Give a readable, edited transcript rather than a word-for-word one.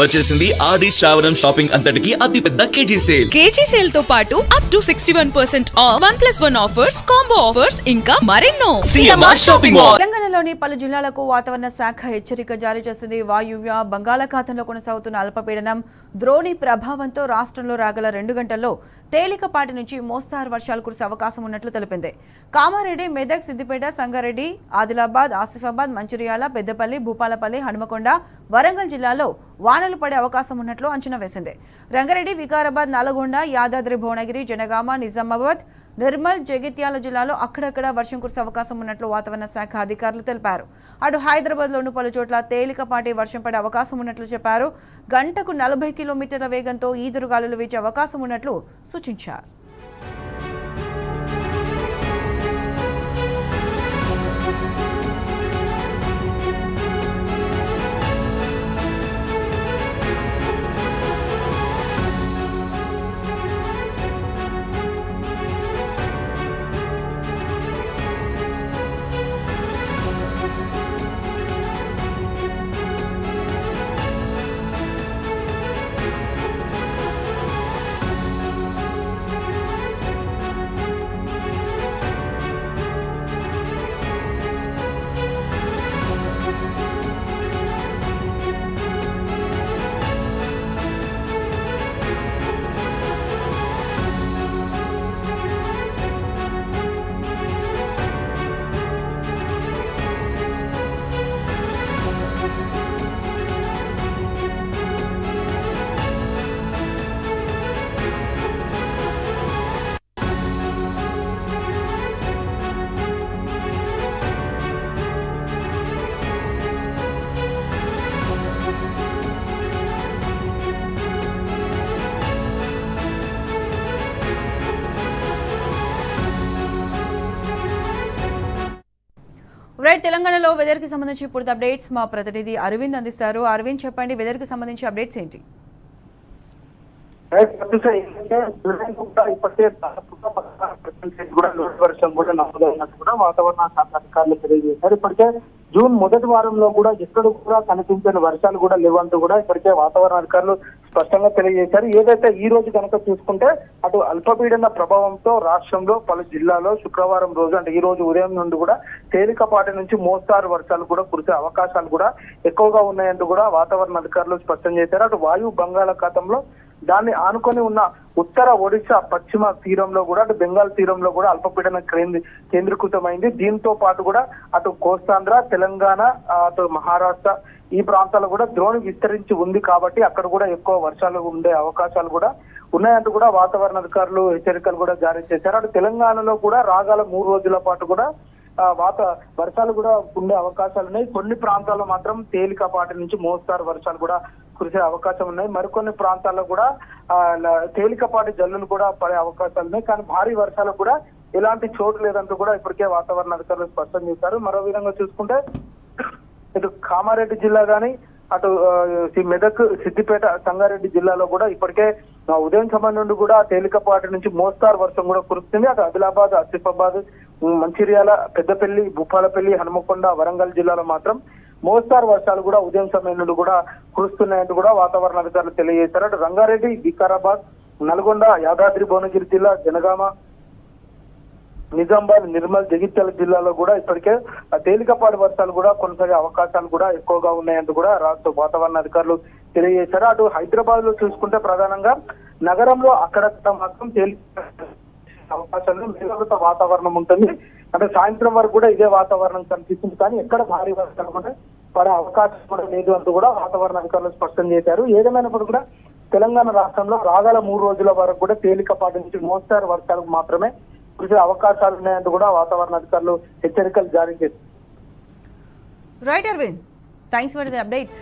వచ్చేసింది ఆడి శ్రావణం షాపింగ్ అంతటికి అతిపెద్ద కేజీ సేల్ తో పాటు up to 61% of 1+1 offers, combo offers ఇంకా మరెన్నో. CMR shopping mall. తెలంగాణలోని పలు జిల్లాలకు వాతావరణ శాఖ హెచ్చరిక జారీ చేసింది. వాయువ్య బంగాళాఖాతంలో కొనసాగుతున్న అల్పపీడనం ద్రోణి ప్రభావంతో రాష్ట్రంలో రాగల 2 గంటల్లో తేలికపాటి నుంచి మోస్తారు వర్షాలు కురిసే అవకాశం ఉన్నట్లు తెలిపింది. కామారెడ్డి, మెదక్, సిద్దిపేట, సంగారెడ్డి, ఆదిలాబాద్, ఆసిఫాబాద్, మంచిర్యాల, పెద్దపల్లి, భూపాలపల్లి, హనుమకొండ, వరంగల్ జిల్లాల్లో వానలు పడే అవకాశం ఉన్నట్లు అంచనా వేసింది. రంగారెడ్డి, వికారాబాద్, నల్గొండ, యాదాద్రి భువనగిరి, జనగామ, నిజామాబాద్, నిర్మల్, జగిత్యాల జిల్లాలో అక్కడక్కడ వర్షం కురిసే అవకాశం ఉన్నట్లు వాతావరణ శాఖ అధికారులు తెలిపారు. అటు హైదరాబాద్లోనూ పలు చోట్ల తేలికపాటి వర్షం పడే అవకాశం ఉన్నట్లు చెప్పారు. గంటకు 40 కిలోమీటర్ల వేగంతో ఈదురుగాలులు వీచే అవకాశం ఉన్నట్లు సూచించారు. తెలంగాణలో వెదర్ కి సంబంధించి పూర్తి అప్డేట్స్ మా ప్రతినిధి అరవింద్ అందిస్తారు. అరవింద్, చెప్పండి, వెదర్ కి సంబంధించి అప్డేట్స్ ఏంటి? ఇప్పటికే వర్షం కూడా నమోదైనట్టు కూడా వాతావరణ శాఖ అధికారులు తెలియజేశారు. ఇప్పటికే జూన్ మొదటి వారంలో కూడా ఎక్కడ కూడా కనిపించని వర్షాలు కూడా లేవంటూ కూడా ఇప్పటికే వాతావరణ అధికారులు స్పష్టంగా తెలియజేశారు. ఏదైతే ఈ రోజు కనుక చూసుకుంటే అటు అల్పపీడన ప్రభావంతో రాష్ట్రంలో పలు జిల్లాలో శుక్రవారం రోజు అంటే ఈ రోజు ఉదయం నుండి కూడా తేలికపాటి నుంచి మోస్తారు వర్షాలు కూడా కురిసే అవకాశాలు కూడా ఎక్కువగా ఉన్నాయంటూ కూడా వాతావరణ అధికారులు స్పష్టం చేశారు. అటు వాయు బంగాళాఖాతంలో దాన్ని ఆనుకొని ఉన్న ఉత్తర ఒడిశా పశ్చిమ తీరంలో కూడా అటు బెంగాల్ తీరంలో కూడా అల్పపీడన కేంద్రీకృతమైంది. దీంతో పాటు కూడా అటు కోస్తాంధ్ర, తెలంగాణ, అటు మహారాష్ట్ర ఈ ప్రాంతాల్లో కూడా ద్రోణి విస్తరించి ఉంది కాబట్టి అక్కడ కూడా ఎక్కువ వర్షాలు ఉండే అవకాశాలు కూడా ఉన్నాయంటూ కూడా వాతావరణ అధికారులు హెచ్చరికలు కూడా జారీ చేశారు. అటు తెలంగాణలో కూడా రాగల 3 రోజుల పాటు కూడా వర్షాలు కూడా ఉండే అవకాశాలు ఉన్నాయి. కొన్ని ప్రాంతాల్లో మాత్రం తేలికపాటి నుంచి మోస్తారు వర్షాలు కూడా కురిసే అవకాశం ఉన్నాయి. మరికొన్ని ప్రాంతాల్లో కూడా తేలికపాటి జల్లులు కూడా పడే అవకాశాలు ఉన్నాయి. కానీ భారీ వర్షాలకు కూడా ఎలాంటి చోటు లేదంటూ కూడా ఇప్పటికే వాతావరణ అధికారులు స్పష్టం చేశారు. మరో విధంగా చూసుకుంటే ఇటు కామారెడ్డి జిల్లా గానీ అటు మెదక్, సిద్దిపేట, సంగారెడ్డి జిల్లాలో కూడా ఇప్పటికే ఉదయం సమయం నుండి కూడా తేలికపాటి నుంచి మోస్తారు వర్షం కూడా కురుస్తుంది. అటు ఆదిలాబాద్, ఆసిఫాబాద్, మంచిర్యాల, పెద్దపల్లి, భూపాలపల్లి, హనుమకొండ, వరంగల్ జిల్లాలో మాత్రం మోస్తారు వర్షాలు కూడా ఉదయం సమయం నుండి కూడా కురుస్తున్నాయంటూ కూడా వాతావరణ అధికారులు తెలియజేశారు. అటు రంగారెడ్డి, వికారాబాద్, నల్గొండ, యాదాద్రి భువనగిరి జిల్లా, జనగామ, నిజామాబాద్, నిర్మల్, జగిత్యాల జిల్లాలో కూడా ఇప్పటికే తేలికపాటి వర్షాలు కూడా కొనసాగే అవకాశాలు కూడా ఎక్కువగా ఉన్నాయంటూ కూడా రాష్ట్ర వాతావరణ అధికారులు తెలియజేశారు. అటు హైదరాబాద్ లో చూసుకుంటే ప్రధానంగా నగరంలో అక్కడక్కడ మాత్రం అవకాశాలు మేఘావృత వాతావరణం ఉంటుంది. అంటే సాయంత్రం వరకు కూడా ఇదే వాతావరణం కనిపిస్తుంది. కానీ ఎక్కడ భారీ వర్షాలు కూడా పడే అవకాశం కూడా లేదు అంటూ కూడా వాతావరణ అధికారులు స్పష్టం చేశారు. ఏదేమైనప్పుడు కూడా తెలంగాణ రాష్ట్రంలో రాగల 3 రోజుల వరకు కూడా తేలికపాటి నుంచి మోస్తారు వర్షాలకు మాత్రమే కురిసే అవకాశాలు ఉన్నాయంటూ కూడా వాతావరణ అధికారులు హెచ్చరికలు జారీ చేశారు. Right Arvind, thanks for the updates.